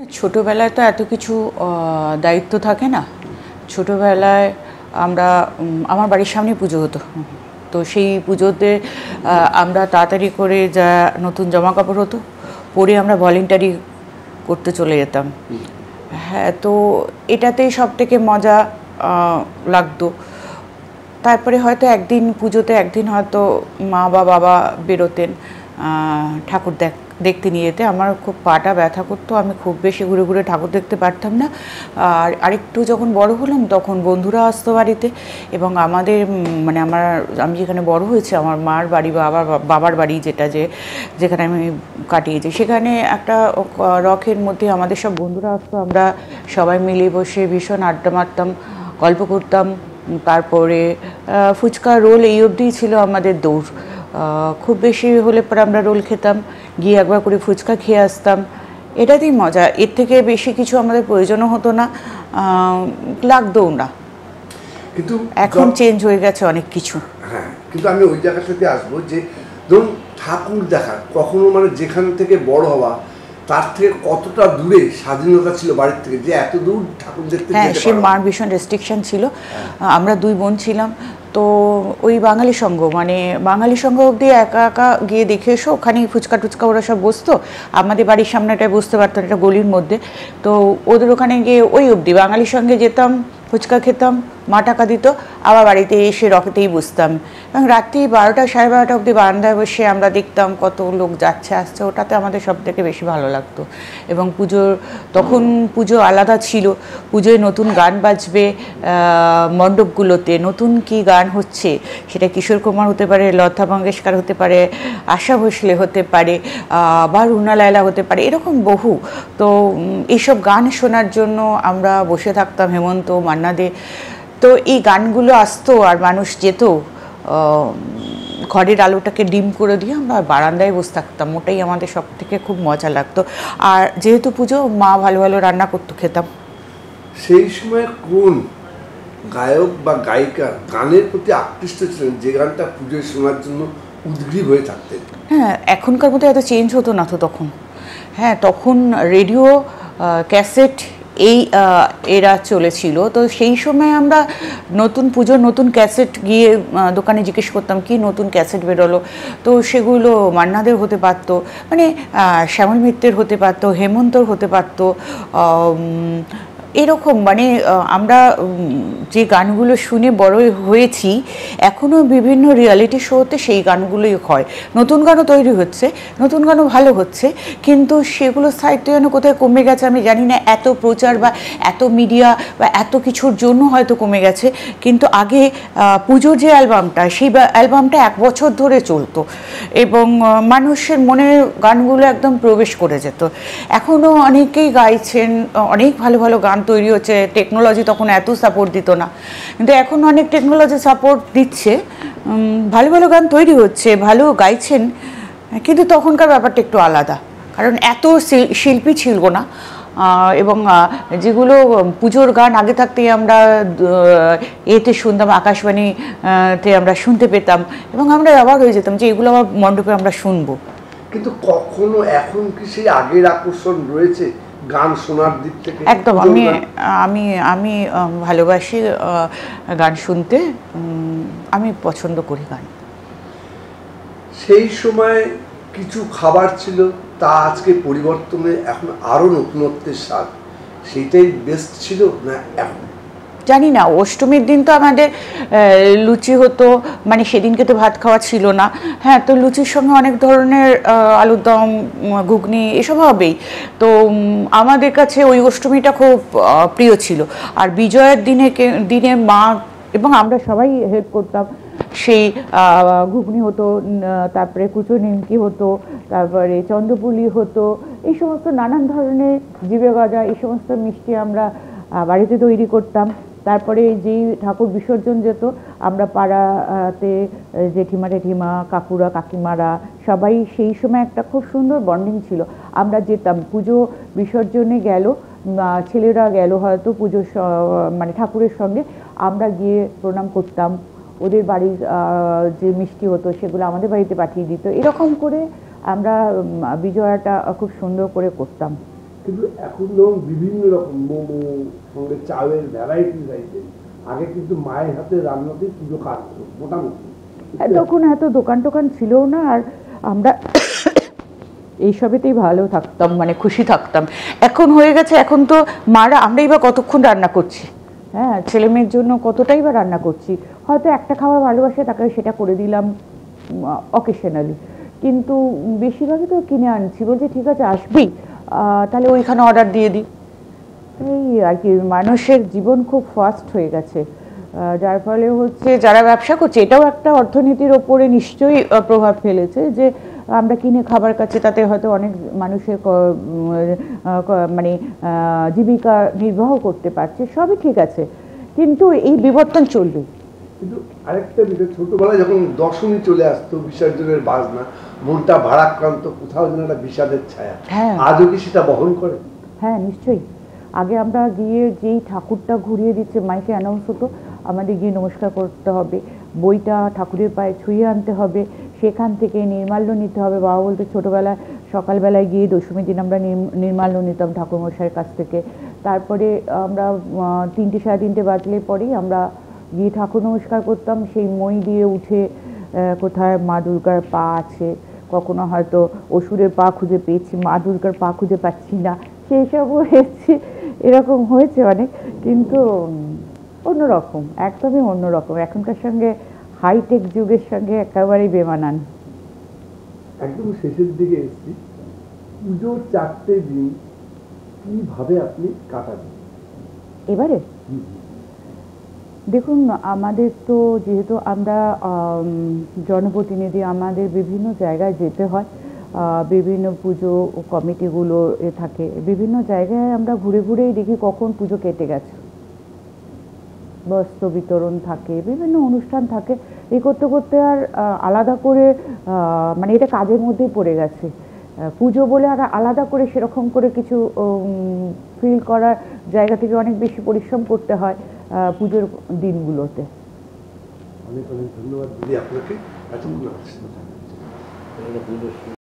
ছোটোবেলায় তো এত কিছু দায়িত্ব থাকে না। ছোটোবেলায় আমরা আমার বাড়ির সামনেই পুজো হতো, তো সেই পুজোতে আমরা তাড়াতাড়ি করে যা নতুন জামা কাপড় হতো পরে আমরা ভলেন্টারি করতে চলে যেতাম। হ্যাঁ, তো এটাতেই সব থেকে মজা লাগতো। তারপরে হয়তো একদিন পুজোতে একদিন হয়তো মা বা বাবা বেরোতেন ঠাকুর দেখতে নিয়ে যেতে। আমার খুব পাটা ব্যথা করতো, আমি খুব বেশি ঘুরে ঘুরে ঠাকুর দেখতে পারতাম না। আর আরেকটু যখন বড় হলাম তখন বন্ধুরা আসতো বাড়িতে, এবং আমাদের আমি যেখানে বড় হয়েছি আমার মার বাড়ি বা বাবার বাড়ি যেখানে আমি কাটিয়েছি, সেখানে একটা রকের মধ্যে আমাদের সব বন্ধুরা আসতো। আমরা সবাই মিলে বসে ভীষণ আড্ডা মারতাম, গল্প করতাম। তারপরে ফুচকা রোল এই অবধিই ছিল আমাদের দৌড়। খুব বেশি হলে পরে আমরা রোল খেতাম, গিয়ে একবার করে ফুচকা খেয়ে আসতাম। এটাতেই মজা, এর থেকে বেশি কিছু আমাদের প্রয়োজনও হতো না, লাগতোও না। কিন্তু এখন চেঞ্জ হয়ে গেছে অনেক কিছু। হ্যাঁ, কিন্তু আমি ওই জায়গাটাতে আসবো যে ধরুন ঠাকুর দেখা কখনো যেখান থেকে বড় হওয়া তার থেকে কতটা দূরে স্বাধীনতা ছিল বাড়ির থেকে, যে এত দূর ঠাকুর দেখতে। হ্যাঁ, সে মার ভীষণ রেস্ট্রিকশন ছিল। আমরা 2 বোন ছিলাম, তো ওই বাঙালি সংঘ অবধি একা একা গিয়ে দেখে এসো। ওখানেই ফুচকা টুচকা ওরা সব বসতো, আমাদের বাড়ির সামনেটায় বুঝতে পারতাম, একটা গলির মধ্যে। তো ওদের ওখানে গিয়ে ওই অবধি বাঙালির সঙ্গে যেতাম, ফুচকা খেতাম, মা টাকা দিত, আবার বাড়িতে এসে রকেতেই বসতাম। এবং রাত্রি 12টা 12:30 অবধি বারান্দায় বসে আমরা দেখতাম কত লোক যাচ্ছে আসছে। ওটাতে আমাদের সব থেকে বেশি ভালো লাগতো। এবং তখন পুজো আলাদা ছিল। পুজোয় নতুন গান বাজবে, মণ্ডপগুলোতে নতুন কি গান হচ্ছে, সেটা কিশোর কুমার হতে পারে, লতা মঙ্গেশকর হতে পারে, আশা ভোসলে হতে পারে, বা রুনা লায়লা হতে পারে, এরকম বহু। তো এইসব গান শোনার জন্য আমরা বসে থাকতাম, হেমন্ত, মান্না দে। তো এই গানগুলো আসতো আর মানুষ যেত, ঘরের আলোটাকে ডিম করে দিয়ে আমরা বারান্দায় বসে থাকতাম। ওটাই আমাদের সব থেকে খুব মজা লাগতো। আর যেহেতু পুজো, মা ভালো ভালো রান্না করতো, খেতাম। সেই সময় কোন গায়ক বা গায়িকা গানের প্রতি আকৃষ্ট ছিলেন, যে গানটা পুজোয় শোনার জন্য উদ্গ্রীব হয়ে থাকতেন? হ্যাঁ, এখনকার মতো এত চেঞ্জ হতো না তো তখন। হ্যাঁ, তখন রেডিও, ক্যাসেট এই এরা চলেছিল। তো সেই সময় আমরা পুজোর নতুন ক্যাসেট গিয়ে দোকানে জিজ্ঞেস করতাম কি নতুন ক্যাসেট বেরোলো। তো সেগুলো মান্নাদের হতে পারতো, শ্যামল মিত্রের হতে পারতো, হেমন্তর হতে পারতো, এরকম। আমরা যে গানগুলো শুনে বড় হয়েছি, এখনও বিভিন্ন রিয়ালিটি শোতে সেই গানগুলোই হয়। নতুন গানও তৈরি হচ্ছে, নতুন গানও ভালো হচ্ছে, কিন্তু সেগুলো সাহিত্য যেন কোথায় কমে গেছে আমি জানি না। এত প্রচার বা এত মিডিয়া বা এত কিছুর জন্য হয়তো কমে গেছে। কিন্তু আগে পুজোর যে অ্যালবামটা, সেই অ্যালবামটা 1 বছর ধরে চলতো এবং মানুষের মনে গানগুলো একদম প্রবেশ করে যেত। এখনও অনেকেই গাইছেন, অনেক ভালো ভালো গান তৈরি হচ্ছে। টেকনোলজি তখন এত সাপোর্ট দিত না, কিন্তু এখন অনেক টেকনোলজি সাপোর্ট দিচ্ছে, ভালো ভালো গান তৈরি হচ্ছে, ভালো গাইছেন। কিন্তু তখনকার ব্যাপারটা একটু আলাদা, কারণ এত শিল্পী ছিল না। এবং যেগুলো পুজোর গান আগে থাকতেই আমরা এতে শুনতাম, আকাশবাণীতে আমরা শুনতে পেতাম, এবং আমরা অবাক হয়ে যেতাম যে এগুলো আবার মণ্ডপে আমরা শুনবো। কিন্তু কখনো এখন কি সেই আগের আকর্ষণ রয়েছে গান শোনার দিক থেকে? একদম। আমি ভালোবাসি গান শুনতে, আমি পছন্দ করি গান। সেই সময় কিছু খাবার ছিল, তা আজকে পরিবর্তনে এখন আরও নতুনত্বের স্বাদ, সেইটাই বেস্ট ছিল না এখন? জানি না, অষ্টমীর দিন তো আমাদের লুচি হতো, সেদিনকে তো ভাত খাওয়া ছিল না। হ্যাঁ, তো লুচির সঙ্গে অনেক ধরনের আলুর দম, ঘুগনি এসব হবেই। তো আমাদের কাছে ওই অষ্টমীটা খুব প্রিয় ছিল। আর বিজয়ের দিনে মা এবং আমরা সবাই হেল্প করতাম। সেই ঘুগনি হতো, তারপরে কুচো নিমকি হতো, তারপরে চন্দ্রপুলি হতো, এই সমস্ত নানান ধরনের জিভে গজা, এই সমস্ত মিষ্টি আমরা বাড়িতে তৈরি করতাম। তারপরে যেই ঠাকুর বিসর্জন যেত, আমরা পাড়াতে জেঠিমা, কাকুরা, কাকিমারা সবাই, সেই সময় একটা খুব সুন্দর বন্ডিং ছিল। আমরা যেতাম, পুজো বিসর্জনে গেল, ছেলেরা গেল হয়তো পুজোর ঠাকুরের সঙ্গে, আমরা গিয়ে প্রণাম করতাম। ওদের বাড়ির যে মিষ্টি হতো সেগুলো আমাদের বাড়িতে পাঠিয়ে দিত। এরকম করে আমরা বিজয়াটা খুব সুন্দর করে করতাম। কিন্তু এখন যেমন বিভিন্ন রকম মোমো সঙ্গে চালের ভ্যারাইটিস আইটেম, আগে কিন্তু মায়ের হাতে রান্নাতেই পুজো কাটতো মোটামুটি। তখন এত দোকান টোকান ছিল না, আর আমরা এইসবেতেই ভালো থাকতাম, মানে খুশি থাকতাম। এখন হয়ে গেছে, এখন তো মারা আমরাই বা কতক্ষণ রান্না করছি, হ্যাঁ, ছেলে মেয়ের জন্য কতটাই বা রান্না করছি। হয়তো একটা খাবার ভালোবাসে, তাকে সেটা করে দিলাম অকেশনালি, কিন্তু বেশিরভাগই তো কিনে আনছি, বলছি ঠিক আছে আসবি, তাহলে ওইখানে অর্ডার দিয়ে দিই। এই আর কি, মানুষের জীবন খুব ফাস্ট হয়ে গেছে, যার ফলে হচ্ছে যারা ব্যবসা করছে, এটাও একটা অর্থনীতির ওপরে নিশ্চয়ই প্রভাব ফেলেছে, যে আমরা কিনে খাবার কাছে, তাতে হয়তো অনেক মানুষের মানে জীবিকা নির্বাহ করতে পারছে, সবই ঠিক আছে, কিন্তু এই বিবর্তন চলবে। কিন্তু আরেকটা বিষয়, ছোটবেলায় যখন দশমী চলে আসতো, বিসর্জনের বাজনা, মনটা ভারাক্রান্ত, কোথাও যেন একটা বিষাদের ছায়া, হ্যাঁ আজও কি সেটা বহন করে? হ্যাঁ নিশ্চয়ই। আগে আমরা গিয়ে যেই ঠাকুরটা ঘুরিয়ে দিচ্ছে, মাইকে অ্যানাউন্স হতো আমাদের গিয়ে নমস্কার করতে হবে, বইটা ঠাকুরের পায়ে ছুঁয়ে আনতে হবে, সেখান থেকে নির্মাল্য নিতে হবে। বাবা বলতে ছোটোবেলায় সকালবেলায় গিয়ে দশমীর দিন আমরা নির্মাল্য নিতাম ঠাকুরমশাইয়ের কাছ থেকে। তারপরে আমরা 3টে সাড়ে 3টে বাজলে পরেই আমরা গিয়ে ঠাকুর নমস্কার করতাম। সেই মই দিয়ে উঠে কোথায় মা দুর্গার পা আছে, কখনো হয়তো অসুরের পা খুঁজে পেয়েছি, মা দুর্গার পা খুঁজে পাচ্ছি না, সেই সবও হয়েছে, এরকম হয়েছে অনেক, কিন্তু অন্যরকম, একদমই অন্যরকম, এখনকার সঙ্গে হাইটেক যুগের সঙ্গে একেবারেই বেমানান। একদম শেষের দিকে এসেছি, পুজোর 4টে দিন কিভাবে আপনি কাটাবেন এবারে দেখুন, আমাদের তো যেহেতু আমরা জনপ্রতিনিধি, আমাদের বিভিন্ন জায়গায় যেতে হয়, বিভিন্ন পুজো কমিটিগুলো থাকে, বিভিন্ন জায়গায় আমরা ঘুরে ঘুরেই দেখি কখন পুজো কেটে গেছে, বস্ত্র বিতরণ থাকে, বিভিন্ন অনুষ্ঠান থাকে, এই করতে করতে আর আলাদা করে মানে এটা কাজের মধ্যেই পড়ে গেছে। পুজো বলে আর আলাদা করে সেরকম করে কিছু ফিল করার জায়গা থেকে অনেক বেশি পরিশ্রম করতে হয় পুজোর দিনগুলোতে। অনেক অনেক ধন্যবাদ দিদি আপনাকে।